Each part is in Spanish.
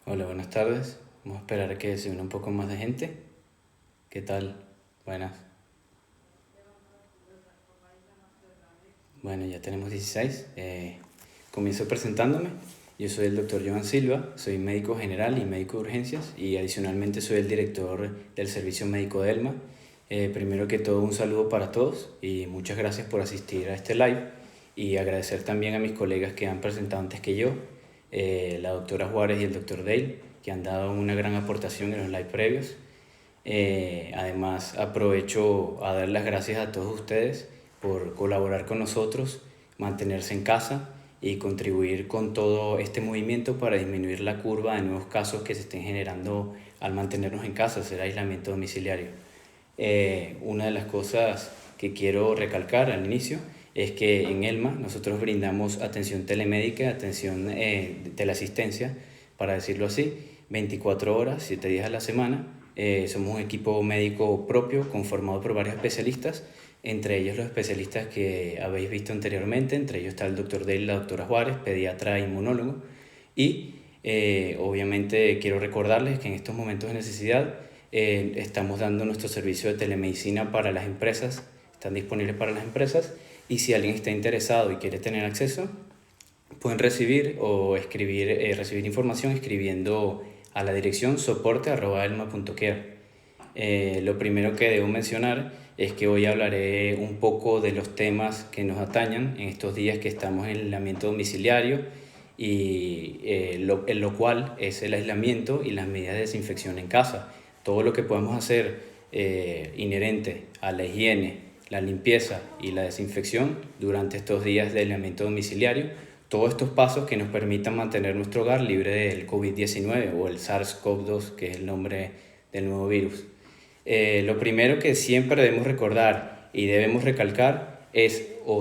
Hola, buenas tardes. Vamos a esperar a que se una un poco más de gente. ¿Qué tal? Buenas. Bueno, ya tenemos 16. Comienzo presentándome. Yo soy el doctor Joan Silva, soy médico general y médico de urgencias y adicionalmente soy el director del servicio médico de ELMA. Primero que todo, un saludo para todos y muchas gracias por asistir a este live y agradecer también a mis colegas que han presentado antes que yo, la doctora Juárez y el doctor Dale, que han dado una gran aportación en los live previos. Además, aprovecho a dar las gracias a todos ustedes por colaborar con nosotros, mantenerse en casa y contribuir con todo este movimiento para disminuir la curva de nuevos casos que se estén generando al mantenernos en casa, hacer aislamiento domiciliario. Una de las cosas que quiero recalcar al inicio es que en ELMA nosotros brindamos atención telemédica, atención teleasistencia, para decirlo así, 24 horas, 7 días a la semana. Somos un equipo médico propio conformado por varios especialistas, entre ellos los especialistas que habéis visto anteriormente, entre ellos está el doctor Dale y la doctora Juárez, pediatra e inmunólogo. Y obviamente quiero recordarles que en estos momentos de necesidad estamos dando nuestro servicio de telemedicina para las empresas, están disponibles para las empresas, y si alguien está interesado y quiere tener acceso, pueden recibir o escribir, recibir información escribiendo a la dirección soporte@elma.care. Lo primero que debo mencionar es que hoy hablaré un poco de los temas que nos atañan en estos días que estamos en el aislamiento domiciliario y en lo cual es el aislamiento y las medidas de desinfección en casa. Todo lo que podemos hacer inherente a la higiene, la limpieza y la desinfección durante estos días de aislamiento domiciliario, todos estos pasos que nos permitan mantener nuestro hogar libre del COVID-19 o el SARS-CoV-2, que es el nombre del nuevo virus. Lo primero que siempre debemos recordar y debemos recalcar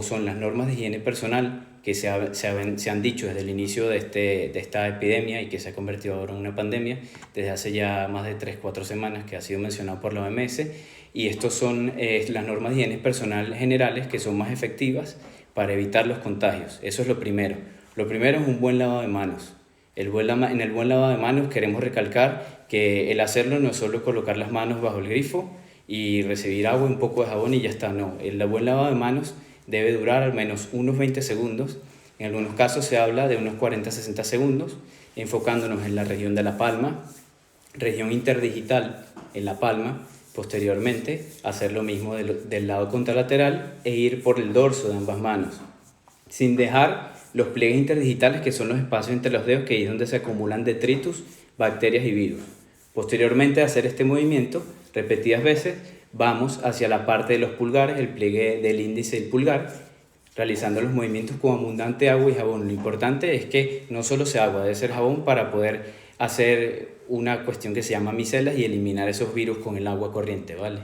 son las normas de higiene personal que se han dicho desde el inicio de esta epidemia y que se ha convertido ahora en una pandemia desde hace ya más de 3-4 semanas, que ha sido mencionado por la OMS, y estos son las normas de higiene personal generales que son más efectivas para evitar los contagios. Eso es lo primero. Lo primero es un buen lavado de manos. En el buen lavado de manos queremos recalcar que el hacerlo no es solo colocar las manos bajo el grifo y recibir agua, un poco de jabón y ya está. No, el buen lavado de manos debe durar al menos unos 20 segundos. En algunos casos se habla de unos 40-60 segundos, enfocándonos en la región de la palma, región interdigital en la palma. Posteriormente, hacer lo mismo del lado contralateral e ir por el dorso de ambas manos, sin dejar los pliegues interdigitales, que son los espacios entre los dedos, que es donde se acumulan detritus, bacterias y virus. Posteriormente a hacer este movimiento repetidas veces, vamos hacia la parte de los pulgares, el pliegue del índice y el pulgar, realizando los movimientos con abundante agua y jabón. Lo importante es que no solo sea agua, debe ser jabón para poder hacer una cuestión que se llama micelas y eliminar esos virus con el agua corriente, ¿vale?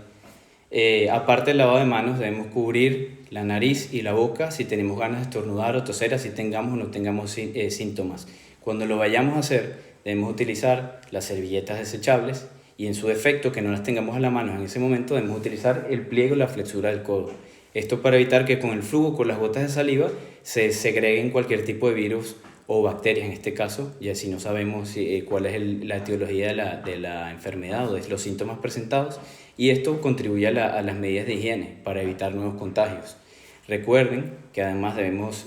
Aparte del lavado de manos, debemos cubrir la nariz y la boca si tenemos ganas de estornudar o toser, así tengamos o no tengamos síntomas. Cuando lo vayamos a hacer, debemos utilizar las servilletas desechables y, en su defecto, que no las tengamos a la mano en ese momento, debemos utilizar el pliego o la flexura del codo. Esto para evitar que con el flujo, con las gotas de saliva, se segreguen cualquier tipo de virus o bacterias en este caso, y así no sabemos cuál es la etiología de la enfermedad o de los síntomas presentados, y esto contribuye a las medidas de higiene para evitar nuevos contagios. Recuerden que además debemos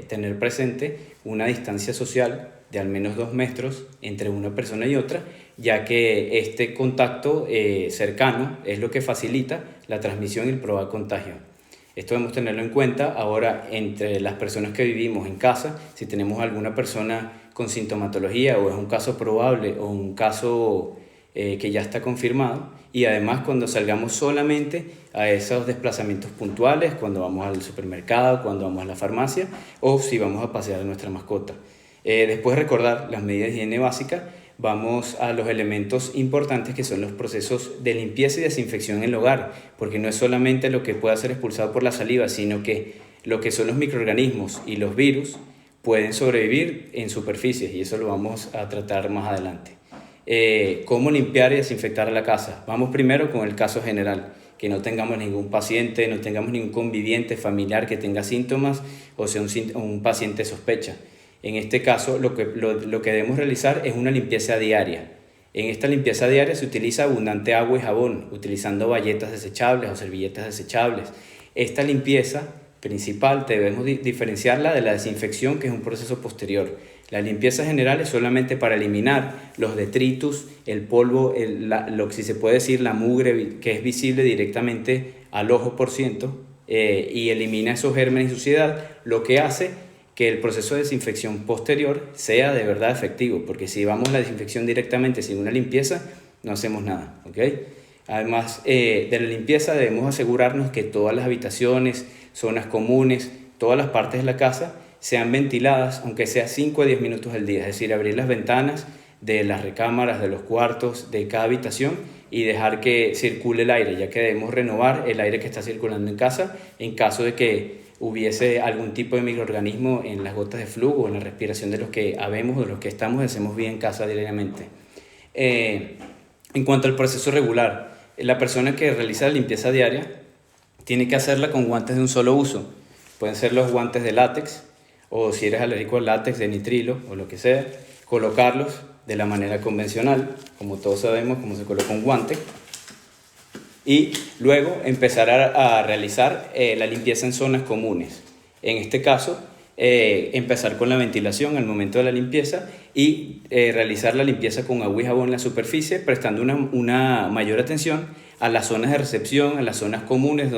tener presente una distancia social de al menos 2 metros entre una persona y otra, ya que este contacto cercano es lo que facilita la transmisión y el probable contagio. Esto debemos tenerlo en cuenta ahora entre las personas que vivimos en casa. Si tenemos alguna persona con sintomatología o es un caso probable o un caso que ya está confirmado, y además cuando salgamos solamente a esos desplazamientos puntuales, cuando vamos al supermercado, cuando vamos a la farmacia o si vamos a pasear a nuestra mascota. Después de recordar las medidas de higiene básicas, vamos a los elementos importantes, que son los procesos de limpieza y desinfección en el hogar, porque no es solamente lo que pueda ser expulsado por la saliva, sino que lo que son los microorganismos y los virus pueden sobrevivir en superficies, y eso lo vamos a tratar más adelante. ¿Cómo limpiar y desinfectar la casa? Vamos primero con el caso general, que no tengamos ningún paciente, no tengamos ningún conviviente familiar que tenga síntomas o sea un paciente sospecha. En este caso, lo que debemos realizar es una limpieza diaria. En esta limpieza diaria se utiliza abundante agua y jabón, utilizando bayetas desechables o servilletas desechables. Esta limpieza principal debemos diferenciarla de la desinfección, que es un proceso posterior. La limpieza general es solamente para eliminar los detritus, el polvo, lo que si se puede decir la mugre que es visible directamente al ojo por ciento, y elimina esos gérmenes y suciedad, lo que hace que el proceso de desinfección posterior sea de verdad efectivo, porque si vamos a la desinfección directamente sin una limpieza, no hacemos nada, ¿ok? Además de la limpieza, debemos asegurarnos que todas las habitaciones, zonas comunes, todas las partes de la casa sean ventiladas, aunque sea 5 a 10 minutos al día, es decir, abrir las ventanas de las recámaras, de los cuartos, de cada habitación y dejar que circule el aire, ya que debemos renovar el aire que está circulando en casa en caso de que hubiese algún tipo de microorganismo en las gotas de flujo o en la respiración de los que habemos o de los que hacemos bien en casa diariamente. En cuanto al proceso regular, la persona que realiza la limpieza diaria tiene que hacerla con guantes de un solo uso. Pueden ser los guantes de látex, o si eres alérgico al látex, de nitrilo o lo que sea, colocarlos de la manera convencional, como todos sabemos cómo se coloca un guante, y luego empezar a realizar la limpieza en zonas comunes. En este caso, empezar con la ventilación al momento de la limpieza y realizar la limpieza con agua y jabón en la superficie, prestando una mayor atención a las zonas de recepción, a las zonas comunes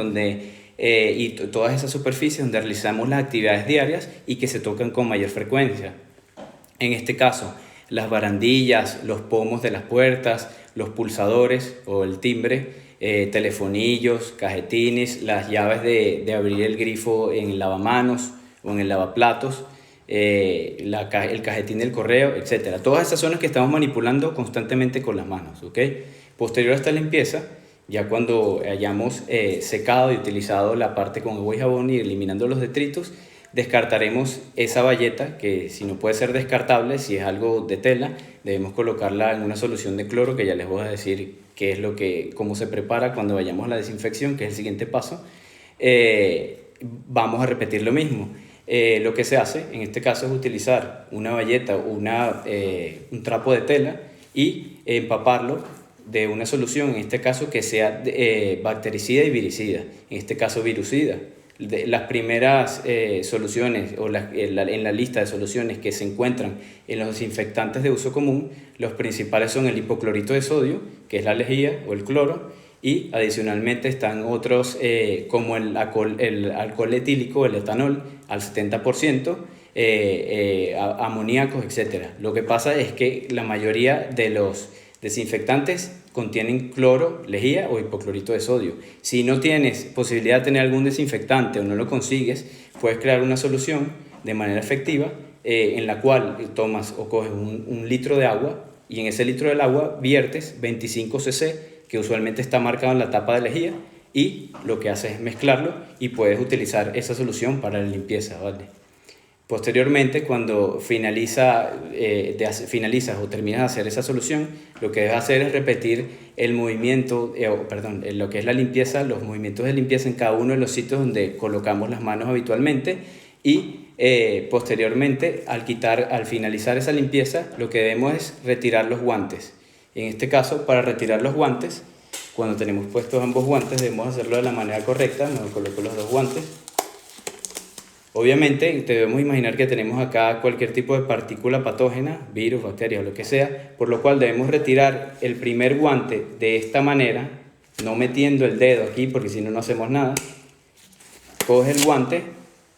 y todas esas superficies donde realizamos las actividades diarias y que se tocan con mayor frecuencia. En este caso, las barandillas, los pomos de las puertas, los pulsadores o el timbre, telefonillos, cajetines, las llaves de abrir el grifo en el lavamanos o en el lavaplatos, el cajetín del correo, etc. Todas esas zonas que estamos manipulando constantemente con las manos, ¿ok? Posterior a esta limpieza, ya cuando hayamos secado y utilizado la parte con agua y jabón y eliminando los detritos, descartaremos esa bayeta, que si no puede ser descartable, si es algo de tela, debemos colocarla en una solución de cloro, que ya les voy a decir cómo se prepara cuando vayamos a la desinfección, que es el siguiente paso. Vamos a repetir lo mismo. Lo que se hace en este caso es utilizar una bayeta o un trapo de tela y empaparlo de una solución, en este caso que sea bactericida y viricida, en este caso virucida. Las primeras soluciones en la lista de soluciones que se encuentran en los desinfectantes de uso común, los principales son el hipoclorito de sodio, que es la lejía o el cloro, y adicionalmente están otros como el alcohol etílico, el etanol al 70%, amoníacos, etc. Lo que pasa es que la mayoría de los desinfectantes contienen cloro, lejía o hipoclorito de sodio. Si no tienes posibilidad de tener algún desinfectante o no lo consigues, puedes crear una solución de manera efectiva en la cual tomas o coges un litro de agua y en ese litro del agua viertes 25 cc, que usualmente está marcado en la tapa de lejía, y lo que haces es mezclarlo y puedes utilizar esa solución para la limpieza, ¿vale? Posteriormente, cuando finalizas o terminas de hacer esa solución, lo que debes hacer es repetir el movimiento, lo que es la limpieza, los movimientos de limpieza en cada uno de los sitios donde colocamos las manos habitualmente y posteriormente, al finalizar esa limpieza, lo que debemos es retirar los guantes. En este caso, para retirar los guantes, cuando tenemos puestos ambos guantes, debemos hacerlo de la manera correcta. Me coloco los dos guantes. Obviamente debemos imaginar que tenemos acá cualquier tipo de partícula patógena, virus, bacteria o lo que sea, por lo cual debemos retirar el primer guante de esta manera, no metiendo el dedo aquí porque si no, no hacemos nada. Coges el guante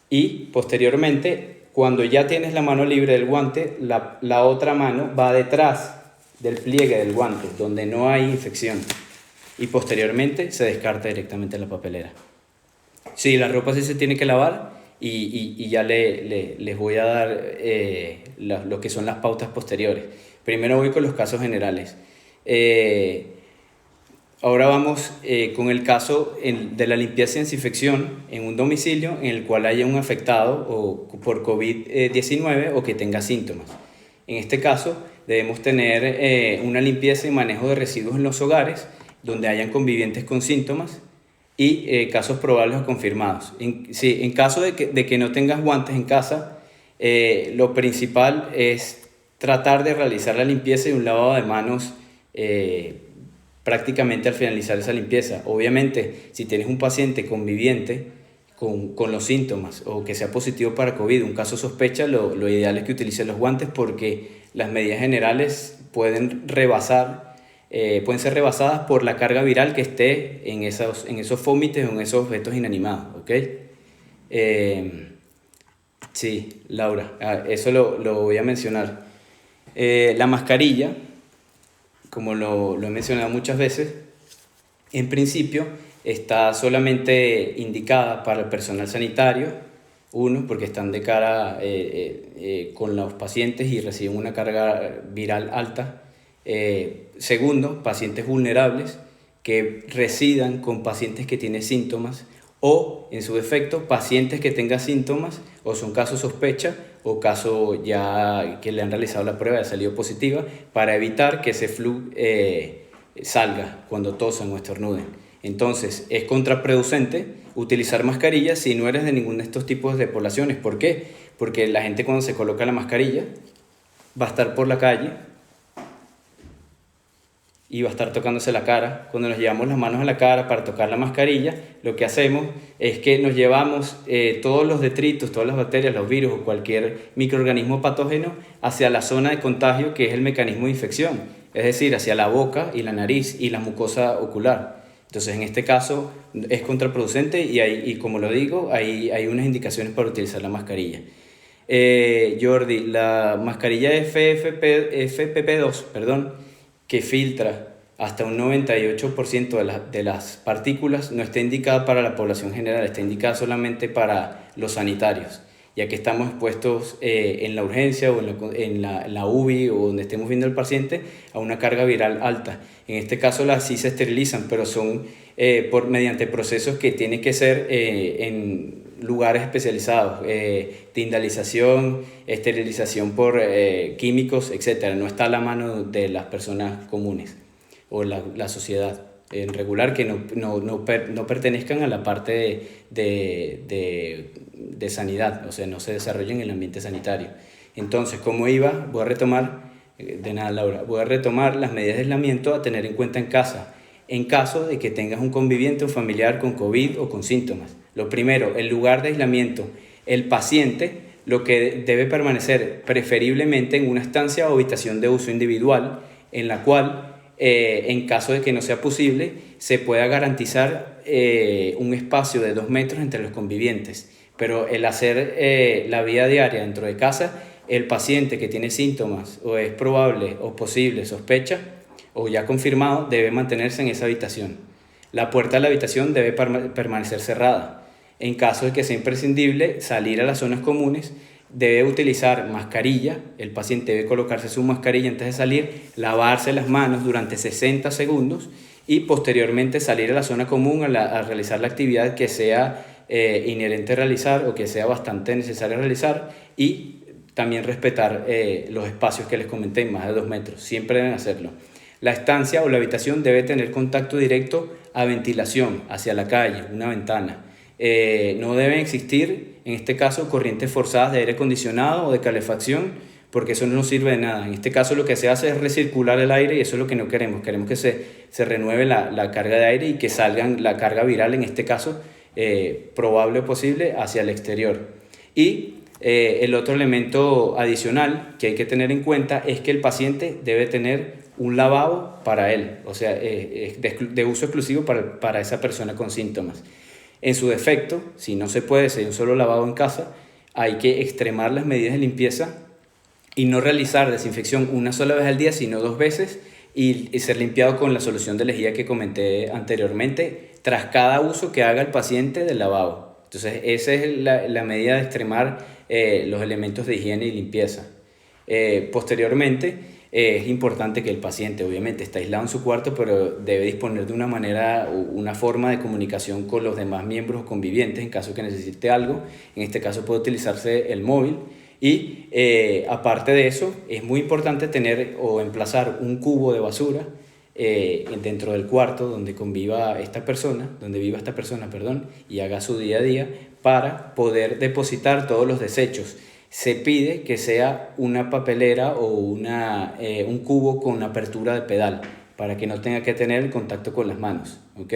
y posteriormente, cuando ya tienes la mano libre del guante, la otra mano va detrás del pliegue del guante, donde no hay infección, y posteriormente se descarta directamente la papelera. Sí, la ropa sí se tiene que lavar. Y ya les voy a dar lo que son las pautas posteriores. Primero voy con los casos generales. Ahora vamos con el caso de la limpieza y desinfección en un domicilio en el cual haya un afectado por COVID-19 o que tenga síntomas. En este caso debemos tener una limpieza y manejo de residuos en los hogares donde hayan convivientes con síntomas y casos probables o confirmados. En caso de que no tengas guantes en casa, Lo principal es tratar de realizar la limpieza y un lavado de manos prácticamente al finalizar esa limpieza. Obviamente, si tienes un paciente conviviente con los síntomas o que sea positivo para COVID, un caso sospecha, lo ideal es que utilices los guantes porque las medidas generales pueden ser rebasadas por la carga viral que esté en esos fómites o en esos objetos inanimados, ¿ok? Sí, Laura, eso lo voy a mencionar. La mascarilla, como lo he mencionado muchas veces, en principio está solamente indicada para el personal sanitario, uno, porque están de cara con los pacientes y reciben una carga viral alta. Segundo, pacientes vulnerables que residan con pacientes que tienen síntomas o, en su defecto, pacientes que tengan síntomas o son casos sospecha o caso ya que le han realizado la prueba y ha salido positiva, para evitar que ese flu salga cuando tosan o estornuden. Entonces, es contraproducente utilizar mascarillas si no eres de ninguno de estos tipos de poblaciones. ¿Por qué? Porque la gente, cuando se coloca la mascarilla, va a estar por la calle y va a estar tocándose la cara. Cuando nos llevamos las manos a la cara para tocar la mascarilla, lo que hacemos es que nos llevamos todos los detritos, todas las bacterias, los virus o cualquier microorganismo patógeno hacia la zona de contagio, que es el mecanismo de infección, es decir, hacia la boca y la nariz y la mucosa ocular. Entonces, en este caso es contraproducente y como lo digo, hay unas indicaciones para utilizar la mascarilla. Jordi, la mascarilla FFP2, perdón, que filtra hasta un 98% de las partículas, no está indicada para la población general, está indicada solamente para los sanitarios, ya que estamos expuestos en la urgencia o en la UBI o donde estemos viendo al paciente a una carga viral alta. En este caso las sí se esterilizan, pero son mediante procesos que tienen que ser en lugares especializados, tindalización, esterilización por químicos, etc. No está a la mano de las personas comunes o la sociedad en regular que no pertenezcan a la parte de sanidad, o sea, no se desarrollen en el ambiente sanitario. Entonces, como iba, voy a retomar, de nada Laura, voy a retomar las medidas de aislamiento a tener en cuenta en casa, en caso de que tengas un conviviente o familiar con COVID o con síntomas. Lo primero, el lugar de aislamiento. El paciente, lo que debe permanecer preferiblemente en una estancia o habitación de uso individual, en la cual, en caso de que no sea posible, se pueda garantizar un espacio de 2 metros entre los convivientes. Pero el hacer la vida diaria dentro de casa, el paciente que tiene síntomas o es probable o posible sospecha o ya confirmado, debe mantenerse en esa habitación. La puerta de la habitación debe permanecer cerrada. En caso de que sea imprescindible salir a las zonas comunes, debe utilizar mascarilla. El paciente debe colocarse su mascarilla antes de salir, lavarse las manos durante 60 segundos y posteriormente salir a la zona común a realizar la actividad que sea inherente a realizar o que sea bastante necesario realizar, y también respetar los espacios que les comenté, más de 2 metros. Siempre deben hacerlo. La estancia o la habitación debe tener contacto directo a ventilación, hacia la calle, una ventana. No deben existir, en este caso, corrientes forzadas de aire acondicionado o de calefacción, porque eso no nos sirve de nada. En este caso lo que se hace es recircular el aire y eso es lo que no queremos. Queremos que se renueve la carga de aire y que salga la carga viral, en este caso, probable o posible, hacia el exterior. Y el otro elemento adicional que hay que tener en cuenta es que el paciente debe tener un lavabo para él, o sea, de uso exclusivo para esa persona con síntomas. En su defecto, si no se puede hacer un solo lavabo en casa, hay que extremar las medidas de limpieza y no realizar desinfección una sola vez al día, sino 2 veces, y ser limpiado con la solución de lejía que comenté anteriormente, tras cada uso que haga el paciente del lavabo. Entonces, esa es la medida de extremar los elementos de higiene y limpieza. Posteriormente, es importante que el paciente, obviamente, está aislado en su cuarto, pero debe disponer de una forma de comunicación con los demás miembros convivientes en caso que necesite algo. En este caso puede utilizarse el móvil. Y aparte de eso, es muy importante tener o emplazar un cubo de basura dentro del cuarto donde viva esta persona, y haga su día a día, para poder depositar todos los desechos. se pide que sea una papelera o un cubo con apertura de pedal para que no tenga que tener el contacto con las manos, ¿ok?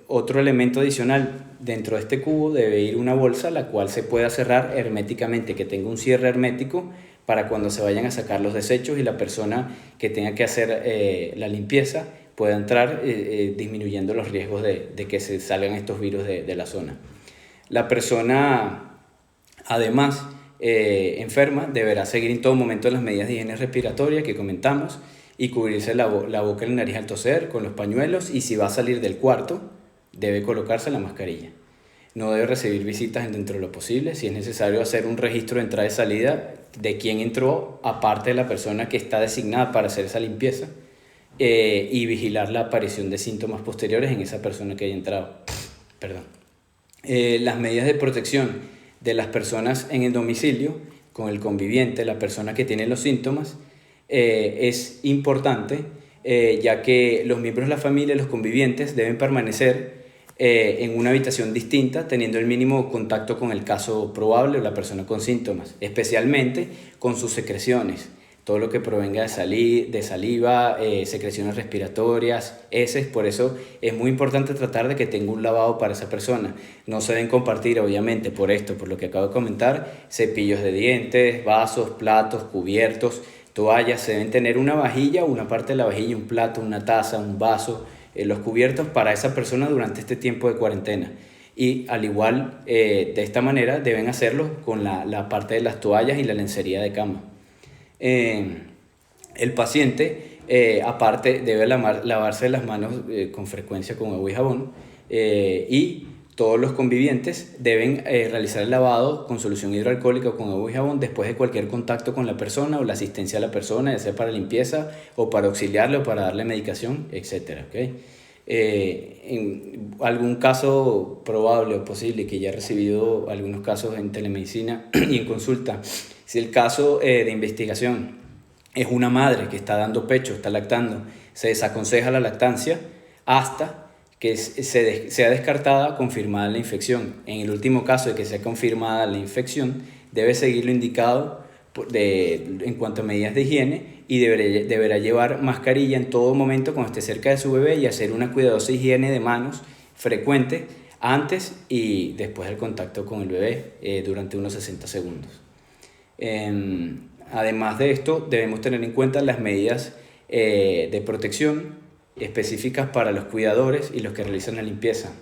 Otro elemento adicional, dentro de este cubo debe ir una bolsa la cual se pueda cerrar herméticamente, que tenga un cierre hermético para cuando se vayan a sacar los desechos y la persona que tenga que hacer la limpieza pueda entrar, disminuyendo los riesgos de que se salgan estos virus de la zona. La persona, además, enferma, deberá seguir en todo momento las medidas de higiene respiratoria que comentamos y cubrirse la boca y la nariz al toser con los pañuelos, y si va a salir del cuarto, debe colocarse la mascarilla. No debe recibir visitas dentro de lo posible. Si es necesario hacer un registro de entrada y salida de quién entró, aparte de la persona que está designada para hacer esa limpieza, y vigilar la aparición de síntomas posteriores en esa persona que haya entrado. Perdón. Las medidas de protección de las personas en el domicilio con el conviviente, la persona que tiene los síntomas, es importante, ya que los miembros de la familia, los convivientes, deben permanecer en una habitación distinta, teniendo el mínimo contacto con el caso probable o la persona con síntomas, especialmente con sus secreciones. Todo lo que provenga de saliva, secreciones respiratorias, heces. Por eso es muy importante tratar de que tenga un lavado para esa persona. No se deben compartir, obviamente, por lo que acabo de comentar, cepillos de dientes, vasos, platos, cubiertos, toallas. Se deben tener una vajilla, una parte de la vajilla, un plato, una taza, un vaso, los cubiertos para esa persona durante este tiempo de cuarentena. Y al igual, de esta manera, deben hacerlo con la parte de las toallas y la lencería de cama. El paciente, aparte, debe lavarse las manos con frecuencia con agua y jabón, y todos los convivientes deben realizar el lavado con solución hidroalcohólica o con agua y jabón después de cualquier contacto con la persona o la asistencia a la persona, ya sea para limpieza o para auxiliarle o para darle medicación, etc. ¿Okay? En algún caso probable o posible, que ya he recibido algunos casos en telemedicina y en consulta, si el caso de investigación es una madre que está dando pecho, está lactando, se desaconseja la lactancia hasta que sea descartada, confirmada la infección. En el último caso de que sea confirmada la infección, debe seguir lo indicado en cuanto a medidas de higiene, y deberá llevar mascarilla en todo momento cuando esté cerca de su bebé, y hacer una cuidadosa higiene de manos frecuente antes y después del contacto con el bebé, durante unos 60 segundos. Además de esto, debemos tener en cuenta las medidas de protección específicas para los cuidadores y los que realizan la limpieza.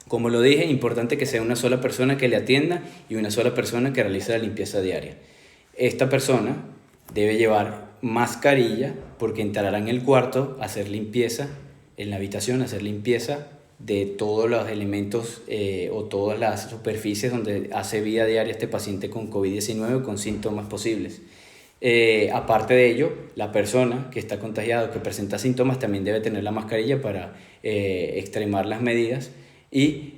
Como lo dije, es importante que sea una sola persona que le atienda y una sola persona que realice la limpieza diaria. Esta persona debe llevar mascarilla porque entrará en el cuarto a hacer limpieza, en la habitación, a hacer limpieza de todos los elementos o todas las superficies donde hace vida diaria este paciente con COVID-19 o con síntomas posibles. Aparte de ello, la persona que está contagiada o que presenta síntomas también debe tener la mascarilla para extremar las medidas. Y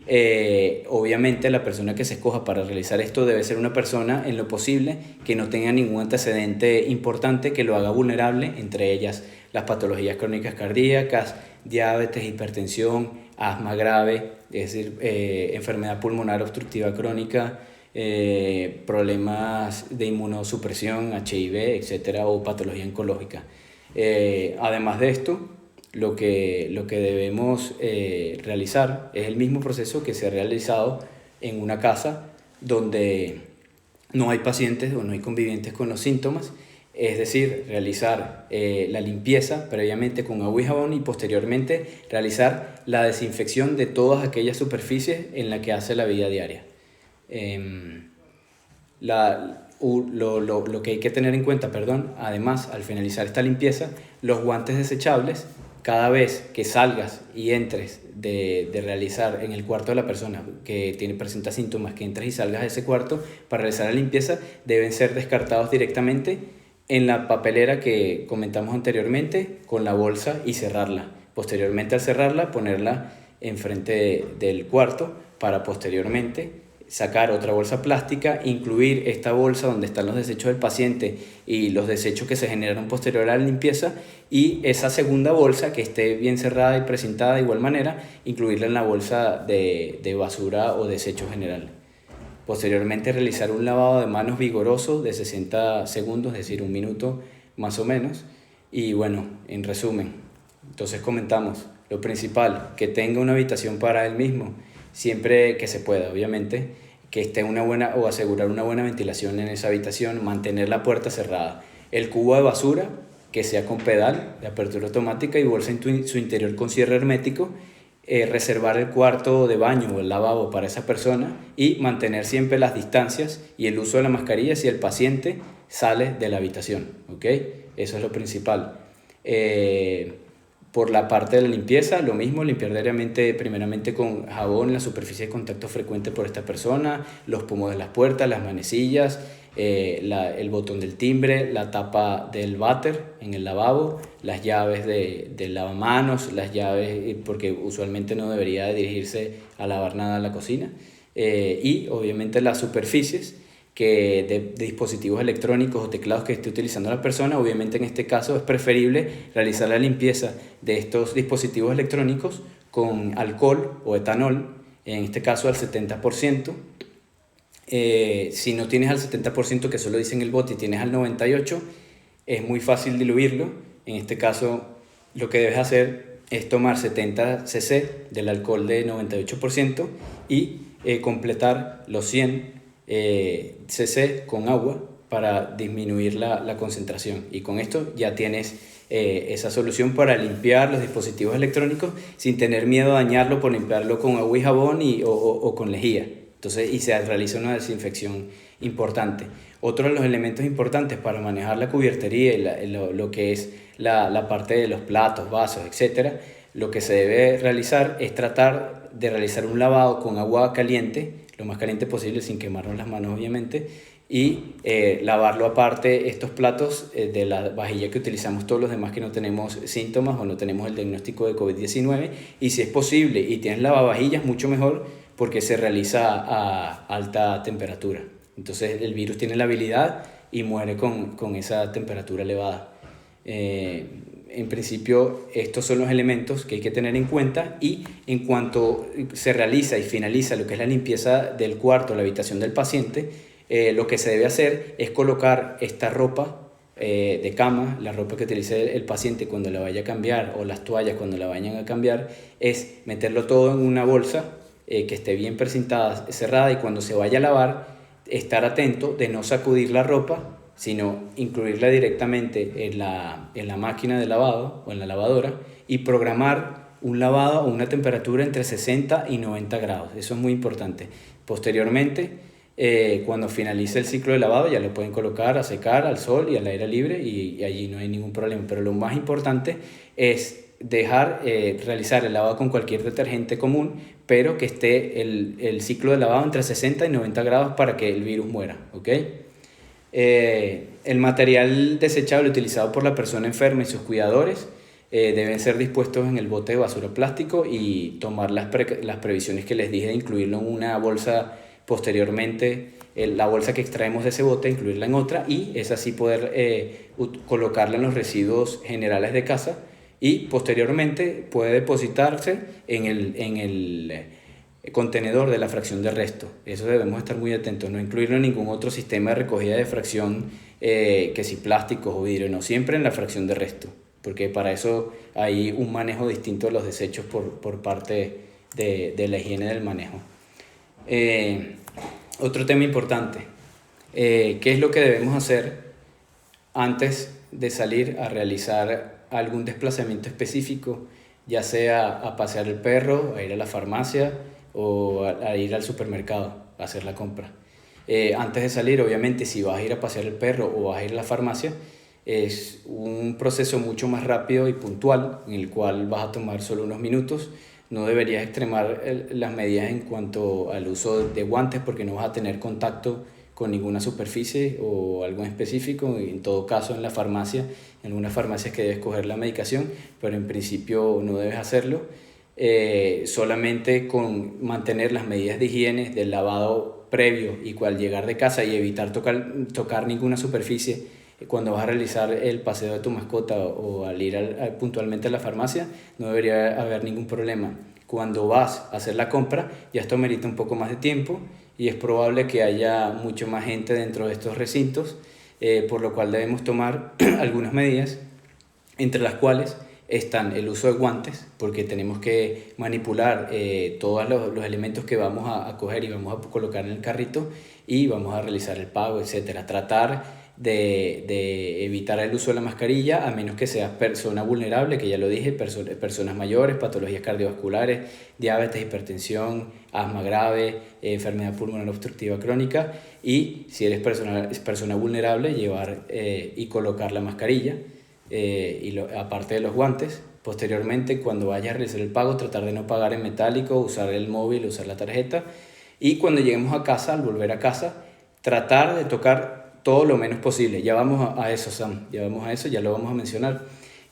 obviamente la persona que se escoja para realizar esto debe ser una persona, en lo posible, que no tenga ningún antecedente importante que lo haga vulnerable, entre ellas las patologías crónicas cardíacas, diabetes, hipertensión, asma grave, es decir, enfermedad pulmonar obstructiva crónica, problemas de inmunosupresión, HIV, etcétera, o patología oncológica. Además de esto, lo que debemos realizar es el mismo proceso que se ha realizado en una casa donde no hay pacientes o no hay convivientes con los síntomas, es decir, realizar la limpieza previamente con agua y jabón y posteriormente realizar la desinfección de todas aquellas superficies en las que hace la vida diaria. Lo que hay que tener en cuenta, además, al finalizar esta limpieza, los guantes desechables, cada vez que salgas y entres de realizar en el cuarto de la persona que presenta síntomas, que entres y salgas de ese cuarto para realizar la limpieza, deben ser descartados directamente en la papelera que comentamos anteriormente, con la bolsa, y cerrarla. Posteriormente, al cerrarla, ponerla enfrente del cuarto para posteriormente sacar otra bolsa plástica, incluir esta bolsa donde están los desechos del paciente y los desechos que se generaron posterior a la limpieza, y esa segunda bolsa, que esté bien cerrada y precintada de igual manera, incluirla en la bolsa de basura o desecho general. Posteriormente realizar un lavado de manos vigoroso de 60 segundos, es decir, 1 minuto más o menos. Y bueno, en resumen, entonces comentamos lo principal, que tenga una habitación para él mismo, siempre que se pueda, obviamente, que esté una buena o asegurar una buena ventilación en esa habitación, mantener la puerta cerrada. El cubo de basura, que sea con pedal de apertura automática y bolsa en su interior con cierre hermético. Reservar el cuarto de baño o el lavabo para esa persona y mantener siempre las distancias y el uso de la mascarilla si el paciente sale de la habitación, ¿ok? Eso es lo principal. Por la parte de la limpieza, lo mismo, limpiar diariamente, primeramente con jabón la superficie de contacto frecuente por esta persona, los pomos de las puertas, las manecillas, el botón del timbre, la tapa del váter en el lavabo, las llaves del lavamanos, las llaves, porque usualmente no debería dirigirse a lavar nada en la cocina, y obviamente las superficies de dispositivos electrónicos o teclados que esté utilizando la persona. Obviamente en este caso es preferible realizar la limpieza de estos dispositivos electrónicos con alcohol o etanol, en este caso al 70%. Si no tienes al 70%, que solo dice en el bote, y tienes al 98%, es muy fácil diluirlo. En este caso lo que debes hacer es tomar 70 cc del alcohol de 98% y completar los 100 cc con agua para disminuir la concentración, y con esto ya tienes esa solución para limpiar los dispositivos electrónicos sin tener miedo a dañarlo por limpiarlo con agua y jabón o con lejía. Entonces, y se realiza una desinfección importante. Otro de los elementos importantes para manejar la cubiertería y lo que es la parte de los platos, vasos, etcétera, lo que se debe realizar es tratar de realizar un lavado con agua caliente, lo más caliente posible sin quemarnos las manos obviamente, y lavarlo aparte estos platos de la vajilla que utilizamos todos los demás que no tenemos síntomas o no tenemos el diagnóstico de COVID-19, y si es posible y tienes lavavajillas, mucho mejor, porque se realiza a alta temperatura. Entonces el virus tiene la habilidad y muere con esa temperatura elevada. En principio estos son los elementos que hay que tener en cuenta, y en cuanto se realiza y finaliza lo que es la limpieza del cuarto, la habitación del paciente, lo que se debe hacer es colocar esta ropa de cama, la ropa que utilice el paciente cuando la vaya a cambiar, o las toallas cuando la vayan a cambiar, es meterlo todo en una bolsa que esté bien precintada, cerrada, y cuando se vaya a lavar, estar atento de no sacudir la ropa, sino incluirla directamente en la máquina de lavado o en la lavadora, y programar un lavado a una temperatura entre 60 y 90 grados. Eso es muy importante. Posteriormente, cuando finalice el ciclo de lavado, ya lo pueden colocar a secar al sol y al aire libre, y allí no hay ningún problema. Pero lo más importante es realizar el lavado con cualquier detergente común, pero que esté el ciclo de lavado entre 60 y 90 grados para que el virus muera, ¿ok? El material desechable utilizado por la persona enferma y sus cuidadores deben ser dispuestos en el bote de basura plástico, y tomar las previsiones que les dije de incluirlo en una bolsa posteriormente, la bolsa que extraemos de ese bote, incluirla en otra, y es así poder colocarla en los residuos generales de casa, y posteriormente puede depositarse en el contenedor de la fracción de resto. Eso debemos estar muy atentos, no incluirlo en ningún otro sistema de recogida de fracción, que si plásticos o vidrio, no, siempre en la fracción de resto, porque para eso hay un manejo distinto de los desechos por parte de la higiene del manejo. Otro tema importante, ¿qué es lo que debemos hacer antes de salir a realizar algún desplazamiento específico, ya sea a pasear el perro, a ir a la farmacia o a ir al supermercado a hacer la compra? Antes de salir, obviamente, si vas a ir a pasear el perro o vas a ir a la farmacia, es un proceso mucho más rápido y puntual, en el cual vas a tomar solo unos minutos. No deberías extremar las medidas en cuanto al uso de guantes, porque no vas a tener contacto con ninguna superficie o algo en específico. En todo caso, en la farmacia, en algunas farmacias que debes coger la medicación, pero en principio no debes hacerlo. Solamente con mantener las medidas de higiene del lavado previo, y al llegar de casa, y evitar tocar ninguna superficie cuando vas a realizar el paseo de tu mascota o al ir puntualmente a la farmacia, no debería haber ningún problema. Cuando vas a hacer la compra, ya esto merita un poco más de tiempo, y es probable que haya mucho más gente dentro de estos recintos, por lo cual debemos tomar algunas medidas, entre las cuales están el uso de guantes, porque tenemos que manipular todos los elementos que vamos a coger y vamos a colocar en el carrito y vamos a realizar el pago, etcétera. Tratar de evitar el uso de la mascarilla a menos que seas persona vulnerable, que ya lo dije, personas mayores, patologías cardiovasculares, diabetes, hipertensión, asma grave, enfermedad pulmonar obstructiva crónica, y si eres persona vulnerable, llevar y colocar la mascarilla. Aparte de los guantes, posteriormente cuando vayas a realizar el pago, tratar de no pagar en metálico, usar el móvil, usar la tarjeta, y cuando lleguemos a casa, al volver a casa, tratar de tocar todo lo menos posible. Ya vamos a eso, Sam, ya vamos a eso, ya lo vamos a mencionar.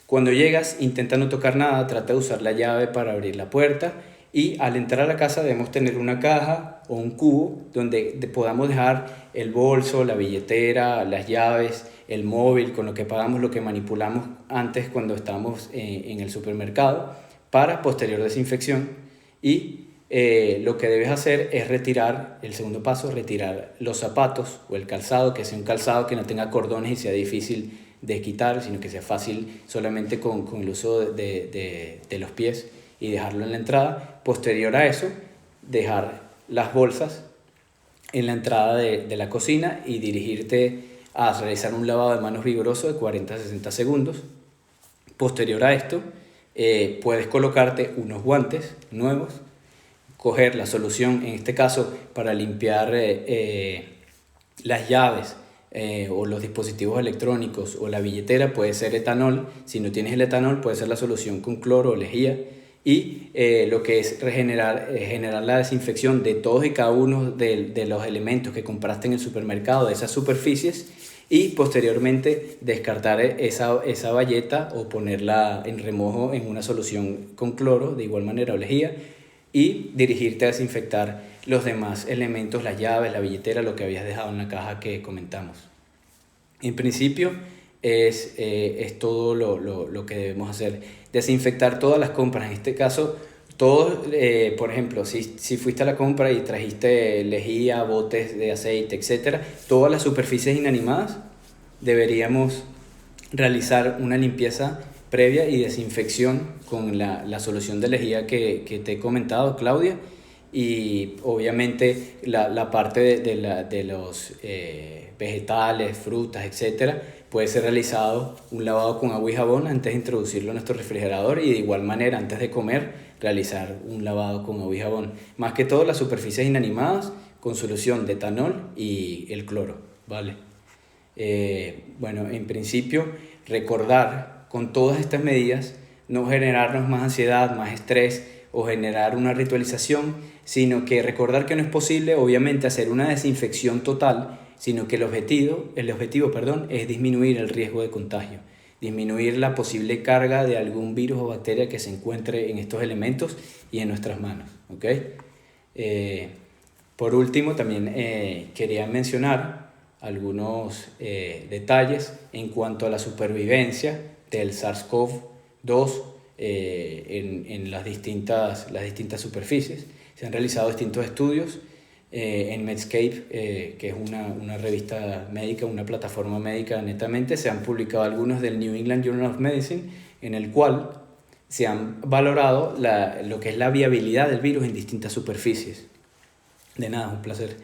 Cuando llegas, intenta no tocar nada, trata de usar la llave para abrir la puerta, y al entrar a la casa debemos tener una caja o un cubo donde podamos dejar el bolso, la billetera, las llaves, el móvil, con lo que pagamos, lo que manipulamos antes cuando estábamos en el supermercado, para posterior desinfección. Y lo que debes hacer es retirar, el segundo paso, retirar los zapatos o el calzado, que sea un calzado que no tenga cordones y sea difícil de quitar, sino que sea fácil solamente con el uso de los pies, y dejarlo en la entrada. Posterior a eso, dejar las bolsas en la entrada de la cocina y dirigirte a realizar un lavado de manos vigoroso de 40 a 60 segundos. Posterior a esto, puedes colocarte unos guantes nuevos, coger la solución, en este caso para limpiar las llaves o los dispositivos electrónicos o la billetera, puede ser etanol. Si no tienes el etanol, puede ser la solución con cloro o lejía. Y lo que es generar la desinfección de todos y cada uno de los elementos que compraste en el supermercado, de esas superficies, y posteriormente descartar esa bayeta o ponerla en remojo en una solución con cloro, de igual manera, o lejía, y dirigirte a desinfectar los demás elementos, las llaves, la billetera, lo que habías dejado en la caja que comentamos. En principio es todo lo que debemos hacer. Desinfectar todas las compras, en este caso, todos, por ejemplo, si fuiste a la compra y trajiste lejía, botes de aceite, etc., todas las superficies inanimadas deberíamos realizar una limpieza previa y desinfección con la solución de lejía que te he comentado, Claudia. Y obviamente la parte de los vegetales, frutas, etcétera, puede ser realizado un lavado con agua y jabón antes de introducirlo en nuestro refrigerador, y de igual manera antes de comer realizar un lavado con agua y jabón. Más que todo las superficies inanimadas con solución de etanol y el cloro, ¿vale? Bueno, en principio recordar con todas estas medidas no generarnos más ansiedad, más estrés o generar una ritualización, sino que recordar que no es posible obviamente hacer una desinfección total, sino que el objetivo, es disminuir el riesgo de contagio, disminuir la posible carga de algún virus o bacteria que se encuentre en estos elementos y en nuestras manos, ¿ok? Por último, también quería mencionar algunos detalles en cuanto a la supervivencia del SARS-CoV-2 en las distintas superficies. Se han realizado distintos estudios en Medscape, que es una revista médica, una plataforma médica netamente. Se han publicado algunos del New England Journal of Medicine, en el cual se han valorado lo que es la viabilidad del virus en distintas superficies. De nada, un placer.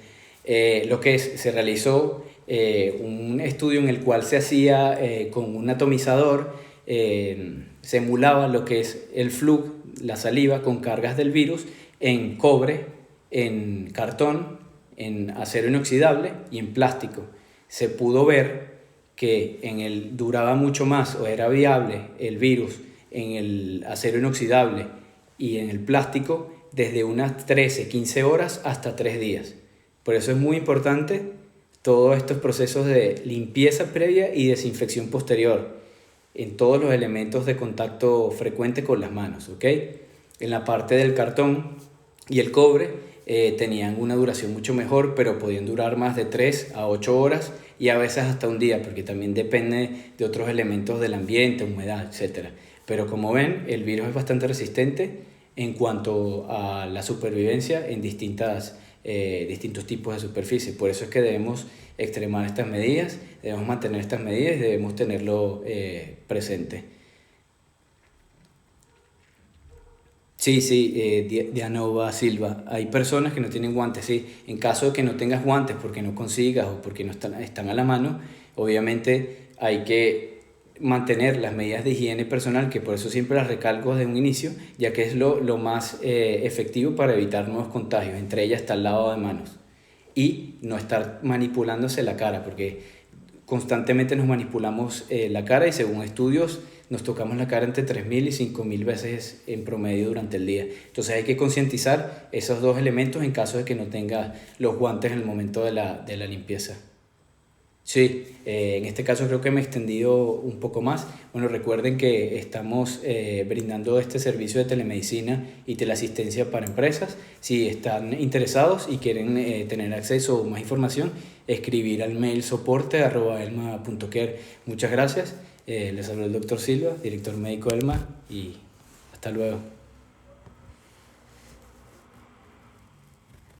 Se realizó un estudio en el cual se hacía con un atomizador, se emulaba lo que es el flúor, la saliva con cargas del virus, en cobre, en cartón, en acero inoxidable y en plástico. Se pudo ver que duraba mucho más, o era viable el virus en el acero inoxidable y en el plástico desde unas 13-15 horas hasta 3 días. Por eso es muy importante todos estos procesos de limpieza previa y desinfección posterior en todos los elementos de contacto frecuente con las manos, ¿ok? En la parte del cartón y el cobre tenían una duración mucho mejor, pero podían durar más de 3 a 8 horas y a veces hasta un día, porque también depende de otros elementos del ambiente, humedad, etc. Pero como ven, el virus es bastante resistente en cuanto a la supervivencia en distintas distintos tipos de superficie. Por eso es que debemos extremar estas medidas, debemos mantener estas medidas y debemos tenerlo presente. Sí, sí, Dianova Silva. Hay personas que no tienen guantes, sí. En caso de que no tengas guantes porque no consigas o porque no están a la mano, obviamente hay que mantener las medidas de higiene personal, que por eso siempre las recalco desde un inicio, ya que es lo más efectivo para evitar nuevos contagios. Entre ellas está el lavado de manos y no estar manipulándose la cara, porque constantemente nos manipulamos la cara y según estudios nos tocamos la cara entre 3.000 y 5.000 veces en promedio durante el día. Entonces hay que concientizar esos dos elementos en caso de que no tenga los guantes en el momento de la limpieza. Sí, en este caso creo que me he extendido un poco más. Bueno, recuerden que estamos brindando este servicio de telemedicina y teleasistencia para empresas. Si están interesados y quieren tener acceso o más información, escribir al mail soporte@elma.care. Muchas gracias. Les habló el doctor Silva, director médico de ELMA, y hasta luego.